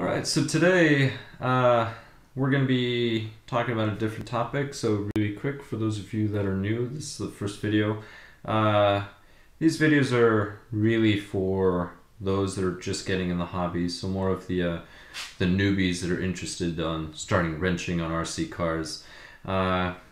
All right, so today we're going to be talking about a different topic. So really quick, for those of you that are new, this is the first video. These videos are really for those that are just getting in the hobby, so more of the newbies that are interested on starting wrenching on RC cars.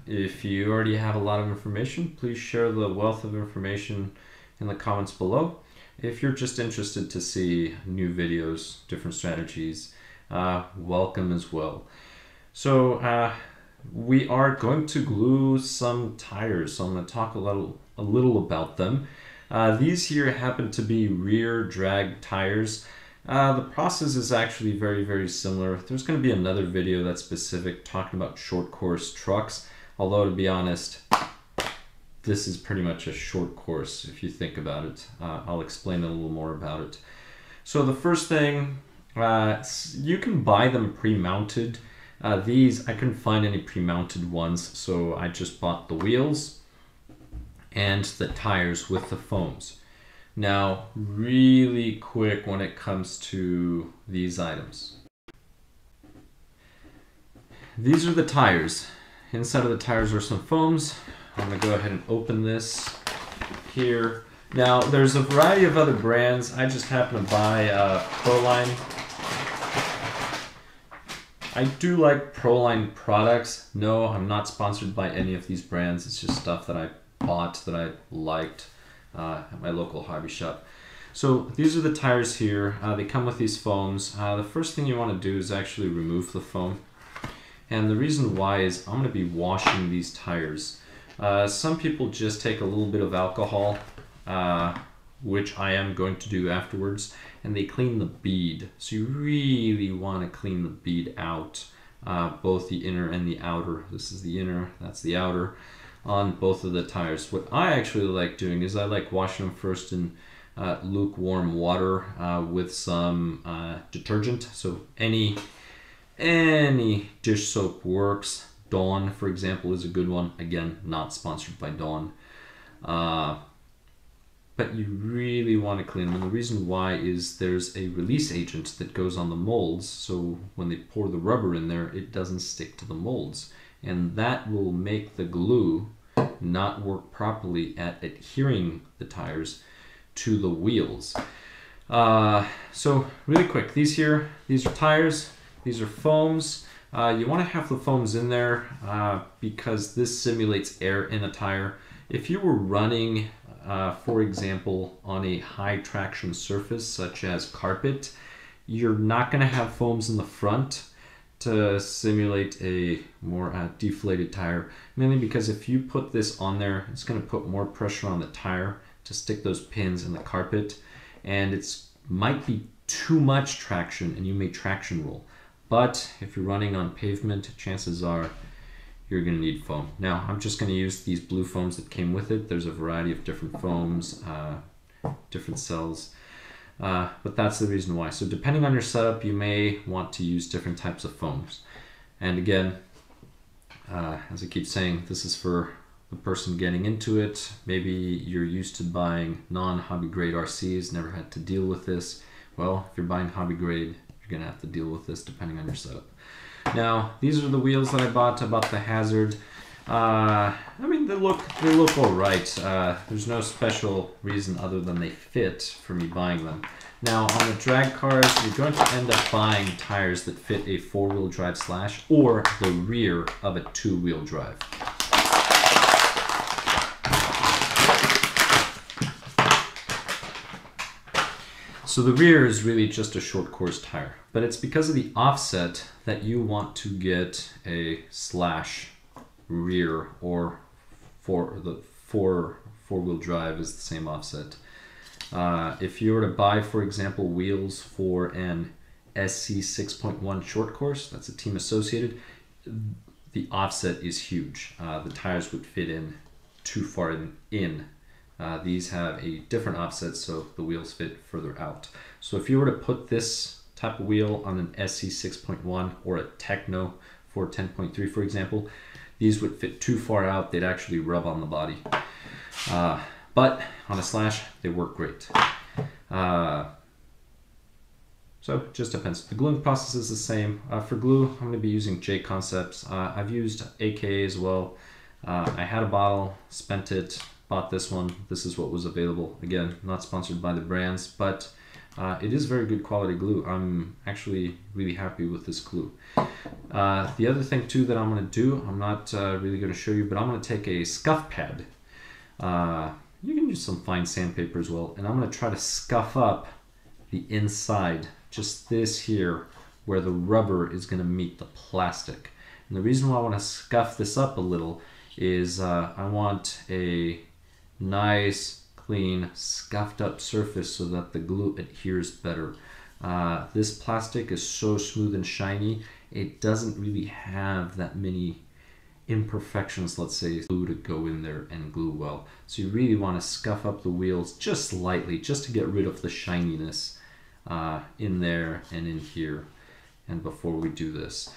If you already have a lot of information, please share the wealth of information in the comments below. If you're just interested to see new videos, different strategies, welcome as well. So we are going to glue some tires, so I'm going to talk a little about them. These here happen to be rear drag tires. The process is actually very similar. There's going to be another video that's specific talking about short course trucks, although to be honest, this is pretty much a short course if you think about it. I'll explain a little more about it. So the first thing, you can buy them pre-mounted. These, I couldn't find any pre-mounted ones, so I just bought the wheels and the tires with the foams. Now, really quick when it comes to these items. These are the tires. Inside of the tires are some foams. I'm going to go ahead and open this here. Now, there's a variety of other brands. I just happen to buy Proline. I do like Proline products. No, I'm not sponsored by any of these brands. It's just stuff that I bought that I liked at my local hobby shop. So these are the tires here. They come with these foams. The first thing you want to do is actually remove the foam. And the reason why is I'm going to be washing these tires. Some people just take a little bit of alcohol, which I am going to do afterwards, and they clean the bead. So you really want to clean the bead out, both the inner and the outer. This is the inner, that's the outer, on both of the tires. What I actually like doing is I like washing them first in lukewarm water with some detergent. So any dish soap works. Dawn, for example, is a good one. Again, not sponsored by Dawn. But you really want to clean them. And the reason why is there's a release agent that goes on the molds. So when they pour the rubber in there, it doesn't stick to the molds. And that will make the glue not work properly at adhering the tires to the wheels. So really quick, these are tires, these are foams. You want to have the foams in there because this simulates air in a tire. If you were running, for example, on a high traction surface such as carpet, you're not going to have foams in the front to simulate a more deflated tire, mainly because if you put this on there, it's going to put more pressure on the tire to stick those pins in the carpet, and it might be too much traction and you may traction roll. But if you're running on pavement, chances are you're going to need foam. Now, I'm just going to use these blue foams that came with it. There's a variety of different foams, different cells, but that's the reason why. So depending on your setup, you may want to use different types of foams. And again, as I keep saying, this is for the person getting into it. Maybe you're used to buying non-hobby grade RCs, never had to deal with this. Well, if you're buying hobby grade, you're gonna have to deal with this depending on your setup. Now, these are the wheels that I bought. I bought the Hazard. I mean, they look all right. There's no special reason other than they fit for me buying them. Now, on the drag cars, you're going to end up buying tires that fit a four-wheel drive slash or the rear of a two-wheel drive. So the rear is really just a short course tire, but it's because of the offset that you want to get a slash rear, or for the four-wheel drive is the same offset. If you were to buy, for example, wheels for an SC 6.1 short course, that's a team associated, the offset is huge. The tires would fit in too far in. These have a different offset, so the wheels fit further out. So if you were to put this type of wheel on an SC 6.1 or a Techno 410.3, for example, these would fit too far out. They'd actually rub on the body. But on a slash, they work great. So it just depends. The gluing process is the same. For glue, I'm going to be using JConcepts. I've used AKA as well. I had a bottle, spent it, bought this one. This is what was available. Again, not sponsored by the brands, but it is very good quality glue. I'm actually really happy with this glue. The other thing too that I'm going to do, I'm not really going to show you, but I'm going to take a scuff pad. You can use some fine sandpaper as well, and I'm going to try to scuff up the inside, just this here, where the rubber is going to meet the plastic. And the reason why I want to scuff this up a little is I want a nice, clean, scuffed up surface so that the glue adheres better. This plastic is so smooth and shiny, it doesn't really have that many imperfections, let's say, glue to go in there and glue well. So you really want to scuff up the wheels just slightly, just to get rid of the shininess in there and in here, and before we do this.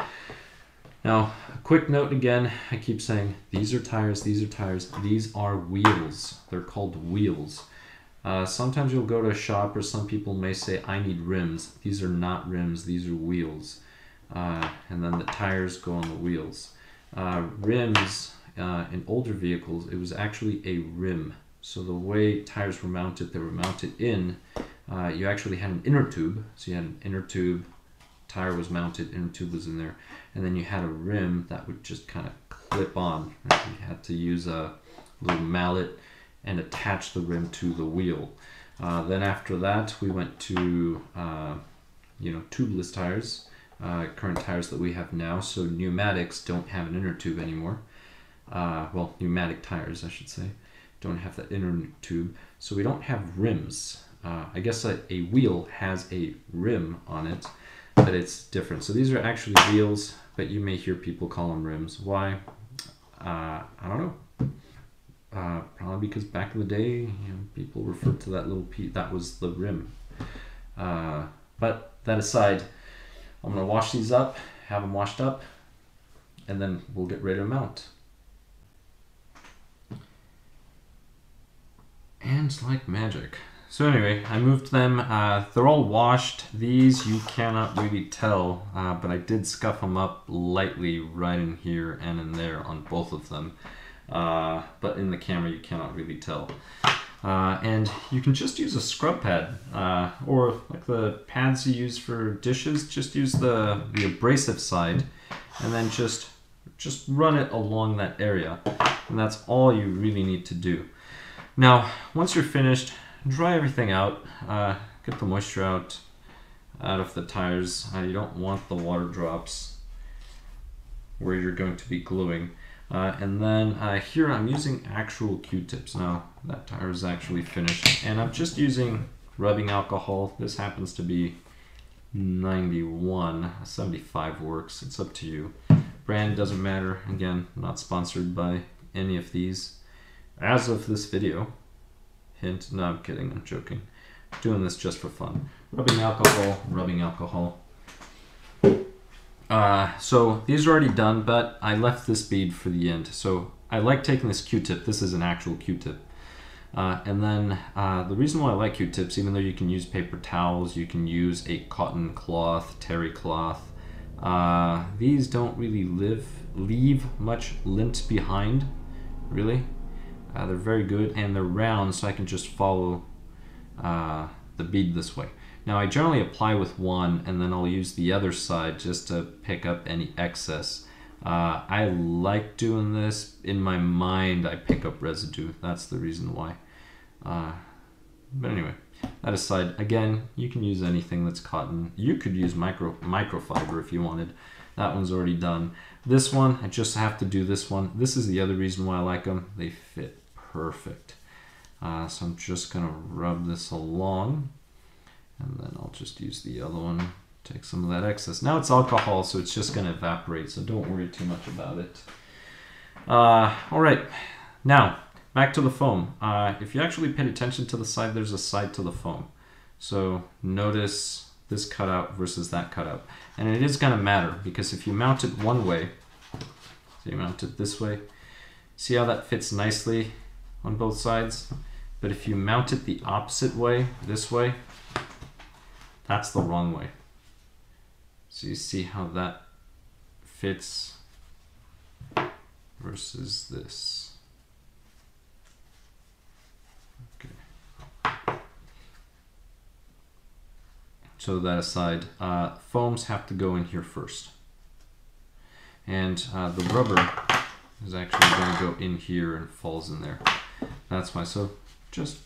Now, a quick note again, I keep saying these are tires, these are tires, these are wheels. They're called wheels. Sometimes you'll go to a shop or some people may say, I need rims. These are not rims, these are wheels. And then the tires go on the wheels. Rims, in older vehicles, it was actually a rim. So the way tires were mounted, they were mounted in, you actually had an inner tube. So you had an inner tube, tire was mounted, inner tube was in there, and then you had a rim that would just kind of clip on. Right? You had to use a little mallet and attach the rim to the wheel. Then after that, we went to tubeless tires, current tires that we have now. So pneumatics don't have an inner tube anymore. Well, pneumatic tires, I should say, don't have that inner tube. So we don't have rims. I guess a wheel has a rim on it, but it's different. So these are actually wheels, but you may hear people call them rims. Why? I don't know. Probably because back in the day, people referred to that little piece, that was the rim. But that aside, I'm gonna wash these up, have them washed up, and then we'll get ready to mount. And like magic. So anyway, I moved them. They're all washed. These you cannot really tell, but I did scuff them up lightly right in here and in there on both of them. But in the camera you cannot really tell. And you can just use a scrub pad, or like the pads you use for dishes, just use the abrasive side and then just run it along that area. And that's all you really need to do. Now, once you're finished, dry everything out, get the moisture out of the tires. You don't want the water drops where you're going to be gluing. And then here I'm using actual Q-tips. Now that tire is actually finished, and I'm just using rubbing alcohol. This happens to be 91, 75 works. It's up to you. Brand doesn't matter. Again, not sponsored by any of these as of this video. Hint, no, I'm kidding, I'm joking. Doing this just for fun. Rubbing alcohol, rubbing alcohol. So these are already done, but I left this bead for the end. So I like taking this Q-tip. This is an actual Q-tip. And then the reason why I like Q-tips, even though you can use paper towels, you can use a cotton cloth, terry cloth, these don't really leave much lint behind, really. They're very good, and they're round, so I can just follow the bead this way. Now I generally apply with one, and then I'll use the other side just to pick up any excess. I like doing this. In my mind, I pick up residue. That's the reason why. But anyway, that aside, again, you can use anything that's cotton. You could use microfiber if you wanted. That one's already done. This one, I just have to do this one. This is the other reason why I like them. They fit perfect. So I'm just gonna rub this along, and then I'll just use the other one, take some of that excess. Now it's alcohol, so it's just gonna evaporate, so don't worry too much about it. All right, now back to the foam. If you actually paid attention to the side, there's a side to the foam. So notice this cutout versus that cutout. And it is gonna matter, because if you mount it one way, so you mount it this way, see how that fits nicely on both sides? But if you mount it the opposite way, this way, that's the wrong way. So you see how that fits versus this. Okay. So that aside, foams have to go in here first. And the rubber is actually going to go in here and falls in there. That's why. So just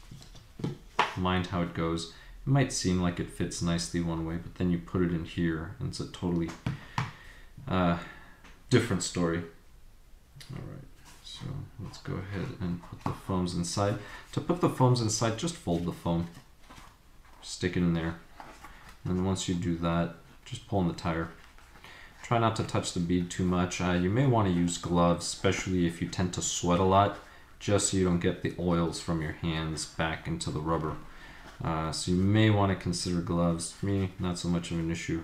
mind how it goes. It might seem like it fits nicely one way, but then you put it in here and it's a totally different story. All right, so let's go ahead and put the foams inside. To put the foams inside, just fold the foam, stick it in there. And once you do that, just pull on the tire. Try not to touch the bead too much. You may want to use gloves, especially if you tend to sweat a lot, just so you don't get the oils from your hands back into the rubber. So you may want to consider gloves. For me, not so much of an issue.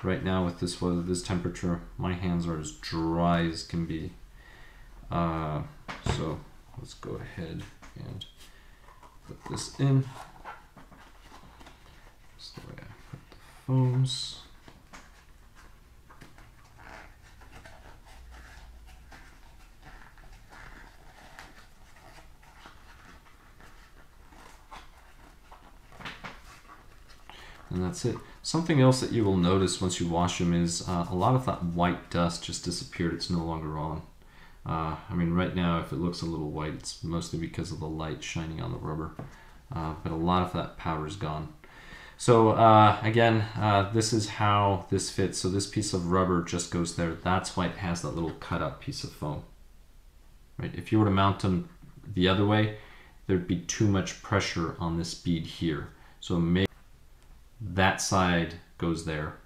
Right now with this weather, this temperature, my hands are as dry as can be. So let's go ahead and put this in. That's the way I put the foams. And that's it. Something else that you will notice once you wash them is a lot of that white dust just disappeared. It's no longer on. I mean, right now, if it looks a little white, it's mostly because of the light shining on the rubber. But a lot of that powder is gone. So again, this is how this fits. So this piece of rubber just goes there. That's why it has that little cut up piece of foam. Right? If you were to mount them the other way, there'd be too much pressure on this bead here. So make that side goes there,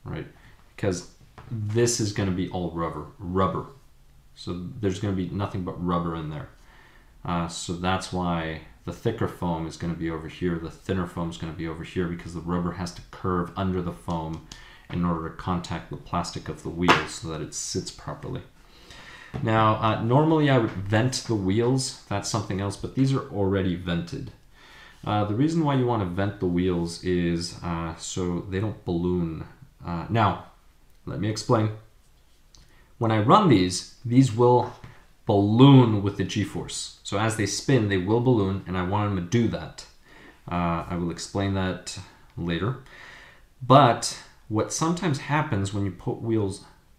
right? Because this is going to be all rubber. So there's going to be nothing but rubber in there. So that's why the thicker foam is going to be over here. The thinner foam is going to be over here because the rubber has to curve under the foam in order to contact the plastic of the wheels so that it sits properly. Now, normally I would vent the wheels. That's something else, but these are already vented. The reason why you want to vent the wheels is so they don't balloon. Now, let me explain. When I run these will balloon with the G-force. So as they spin, they will balloon, and I want them to do that. I will explain that later. But what sometimes happens when you put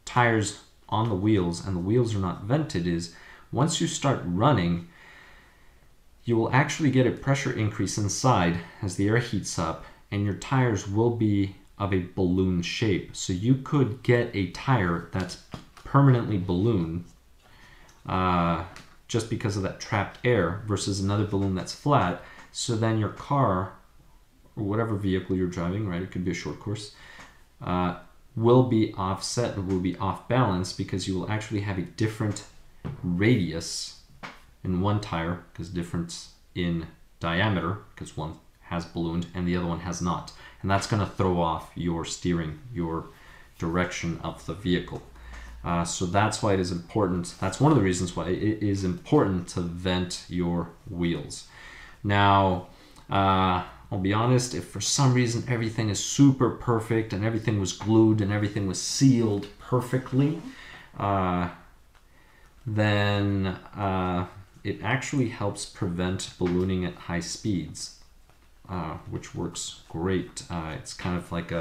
tires on the wheels and the wheels are not vented is once you start running, you will actually get a pressure increase inside as the air heats up, and your tires will be of a balloon shape. So you could get a tire that's permanently ballooned just because of that trapped air versus another balloon that's flat. So then your car, or whatever vehicle you're driving, right, it could be a short course, will be offset, will be off balance because you will actually have a different radius in one tire, because difference in diameter, because one has ballooned and the other one has not. And that's going to throw off your steering, your direction of the vehicle. So that's why it is important. That's one of the reasons why it is important to vent your wheels. Now, I'll be honest, if for some reason everything is super perfect and everything was glued and everything was sealed perfectly, then it actually helps prevent ballooning at high speeds, which works great. It's kind of like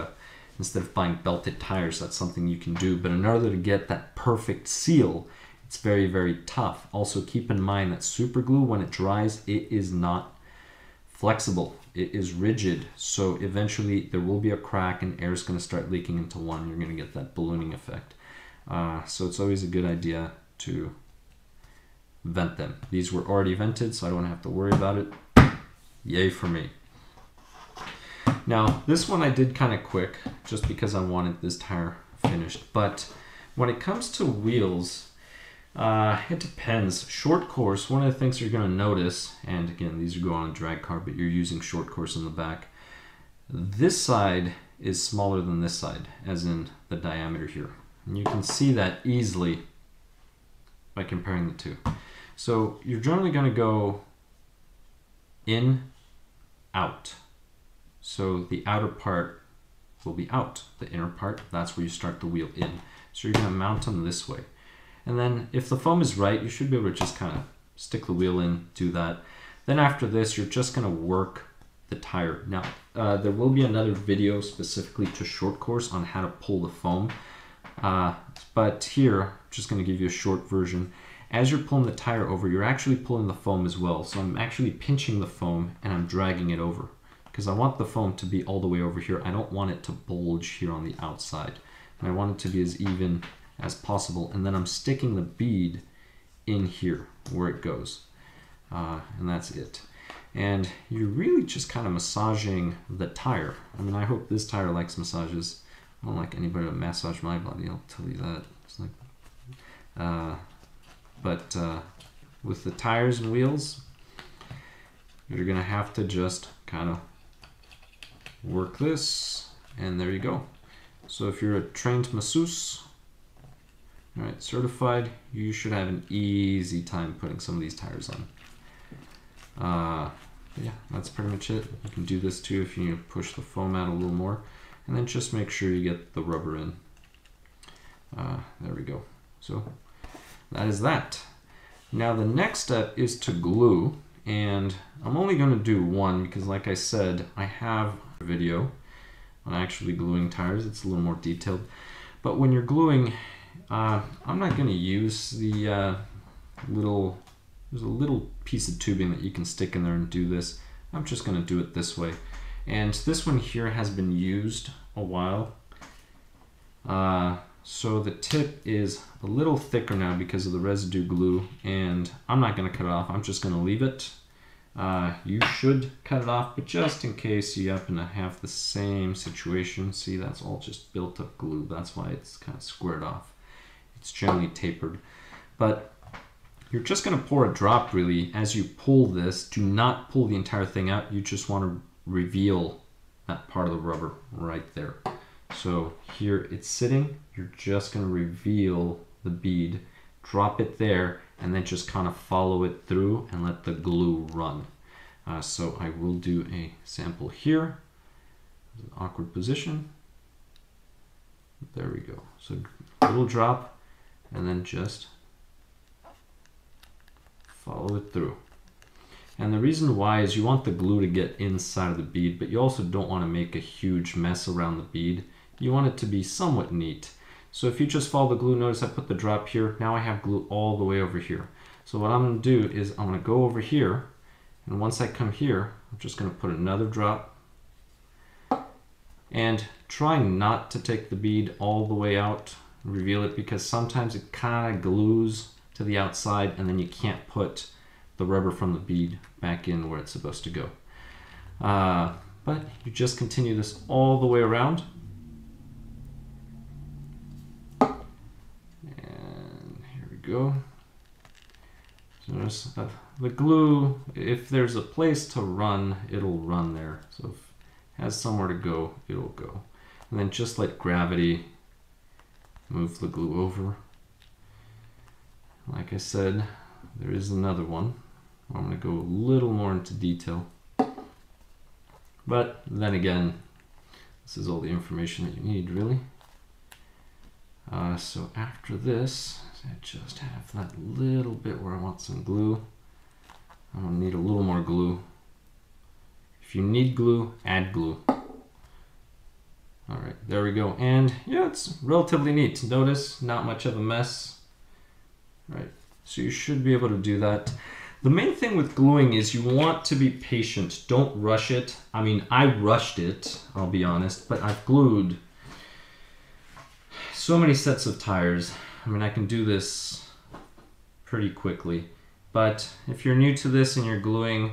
instead of buying belted tires, that's something you can do. But in order to get that perfect seal, it's very, very tough. Also keep in mind that super glue, when it dries, it is not flexible. It is rigid. So eventually there will be a crack and air is going to start leaking into one. You're going to get that ballooning effect. So it's always a good idea to vent them. These were already vented, so I don't have to worry about it. Yay for me. Now, this one I did kind of quick, just because I wanted this tire finished. But when it comes to wheels, it depends. Short course, one of the things you're going to notice, and again, these are going on a drag car, but you're using short course in the back. This side is smaller than this side, as in the diameter here. And you can see that easily by comparing the two. So you're generally going to go in, out. So the outer part will be out. The inner part, that's where you start the wheel in. So you're going to mount them this way. And then if the foam is right, you should be able to just kind of stick the wheel in, do that. Then after this, you're just going to work the tire. Now, there will be another video specifically to short course on how to pull the foam. But here, I'm just going to give you a short version. As you're pulling the tire over, you're actually pulling the foam as well. So I'm actually pinching the foam and I'm dragging it over because I want the foam to be all the way over here. I don't want it to bulge here on the outside. And I want it to be as even as possible. And then I'm sticking the bead in here where it goes. And that's it. And you're really just kind of massaging the tire. I mean, I hope this tire likes massages. I don't like anybody to massage my body, I'll tell you that. It's like, but with the tires and wheels, you're gonna have to just kind of work this, and there you go. So if you're a trained masseuse, all right, certified, you should have an easy time putting some of these tires on. Yeah, that's pretty much it. You can do this too if you need to push the foam out a little more, and then just make sure you get the rubber in. There we go. So that is that. Now the next step is to glue, and I'm only going to do one because, like I said, I have a video on actually gluing tires. It's a little more detailed. But when you're gluing, I'm not going to use the there's a little piece of tubing that you can stick in there and do this. I'm just going to do it this way. And this one here has been used a while. So the tip is a little thicker now because of the residue glue, and I'm not going to cut it off. I'm just going to leave it. You should cut it off, but just in case you happen to have the same situation, see, that's all just built up glue. That's why it's kind of squared off. It's generally tapered. But you're just going to pour a drop really as you pull this. Do not pull the entire thing out. You just want to reveal that part of the rubber right there. So here it's sitting. You're just going to reveal the bead, drop it there, and then just kind of follow it through and let the glue run. So I will do a sample here. An awkward position. There we go. So a little drop and then just follow it through. And the reason why is you want the glue to get inside of the bead, but you also don't want to make a huge mess around the bead. You want it to be somewhat neat. So if you just follow the glue, notice I put the drop here. Now I have glue all the way over here. So what I'm going to do is I'm going to go over here, and once I come here, I'm just going to put another drop. And try not to take the bead all the way out and reveal it, because sometimes it kind of glues to the outside and then you can't put the rubber from the bead back in where it's supposed to go. But you just continue this all the way around. And here we go. So notice the glue, if there's a place to run, it'll run there. So if it has somewhere to go, it'll go. And then just let gravity move the glue over. Like I said, there is another one. I'm going to go a little more into detail. But then again, this is all the information that you need, really. So after this, I just have that little bit where I want some glue. I'm going to need a little more glue. If you need glue, add glue. Alright, there we go. And yeah, it's relatively neat. Notice, not much of a mess. Right, so you should be able to do that. The main thing with gluing is you want to be patient. Don't rush it. I mean, I rushed it, I'll be honest, but I've glued so many sets of tires. I mean, I can do this pretty quickly. But if you're new to this and you're gluing,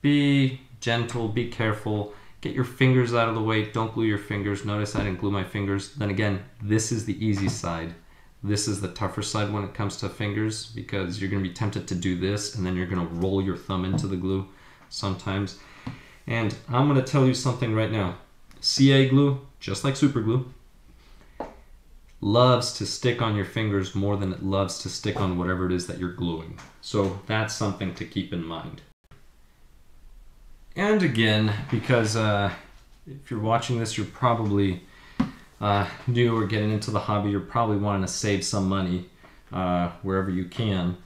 be gentle, be careful. Get your fingers out of the way. Don't glue your fingers. Notice I didn't glue my fingers. Then again, this is the easy side. This is the tougher side when it comes to fingers, because you're going to be tempted to do this and then you're going to roll your thumb into the glue sometimes. And I'm going to tell you something right now. CA glue, just like super glue, loves to stick on your fingers more than it loves to stick on whatever it is that you're gluing. So that's something to keep in mind. And again, because if you're watching this, you're probably new or getting into the hobby. You're probably wanting to save some money wherever you can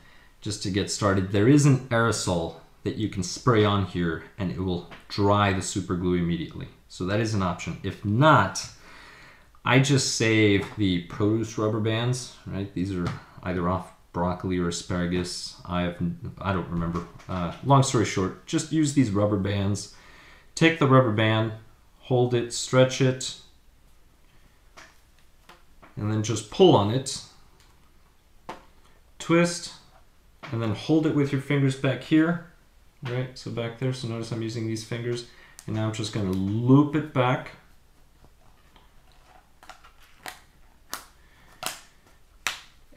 just to get started. There is an aerosol that you can spray on here and it will dry the super glue immediately. So that is an option. If not, I just save the produce rubber bands, right? These are either off broccoli or asparagus. I don't remember. Long story short, just use these rubber bands. Take the rubber band, hold it, stretch it, and then just pull on it. Twist, and then hold it with your fingers back here, right? So back there, so notice I'm using these fingers, and now I'm just gonna loop it back.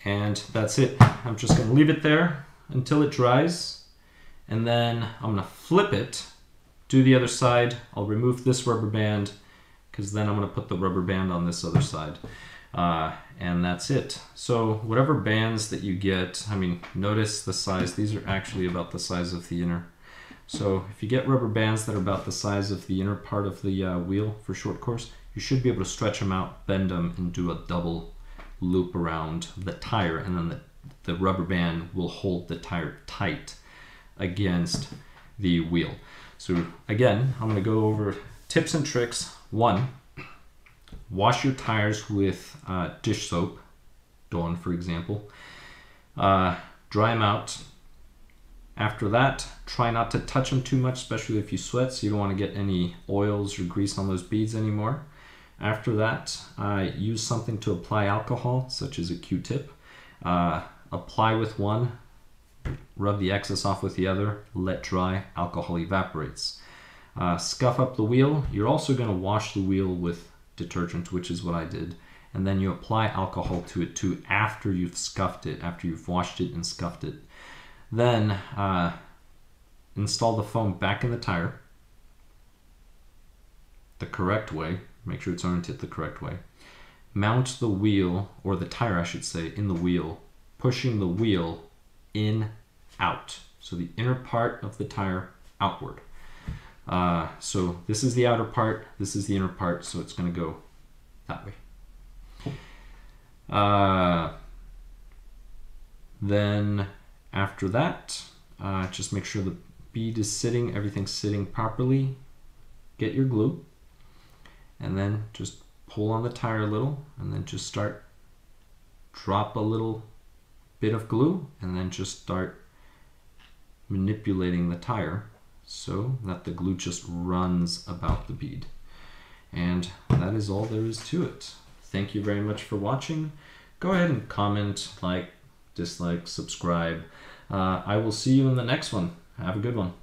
And that's it. I'm just gonna leave it there until it dries. And then I'm gonna flip it, do the other side. I'll remove this rubber band because then I'm gonna put the rubber band on this other side. And that's it. So whatever bands that you get, I mean, notice the size. These are actually about the size of the inner. So if you get rubber bands that are about the size of the inner part of the wheel for short course, you should be able to stretch them out, bend them, and do a double loop around the tire, and then the rubber band will hold the tire tight against the wheel. So again, I'm going to go over tips and tricks. 1, wash your tires with dish soap, Dawn for example. Dry them out. After that, try not to touch them too much, especially if you sweat, so you don't want to get any oils or grease on those beads anymore. After that, use something to apply alcohol, such as a Q-tip. Apply with one, rub the excess off with the other, let dry, alcohol evaporates. Scuff up the wheel. You're also going to wash the wheel with detergent, which is what I did. And then you apply alcohol to it too after you've scuffed it, after you've washed it and scuffed it. Then install the foam back in the tire the correct way. Make sure it's oriented the correct way. Mount the wheel, or the tire I should say, in the wheel, pushing the wheel in, out. So the inner part of the tire outward. So this is the outer part, this is the inner part, so it's going to go that way. Then after that, just make sure the bead is sitting, everything's sitting properly. Get your glue. And then just pull on the tire a little, and then just drop a little bit of glue, and then just start manipulating the tire so that the glue just runs about the bead. And that is all there is to it. Thank you very much for watching. Go ahead and comment, like, dislike, subscribe. I will see you in the next one. Have a good one.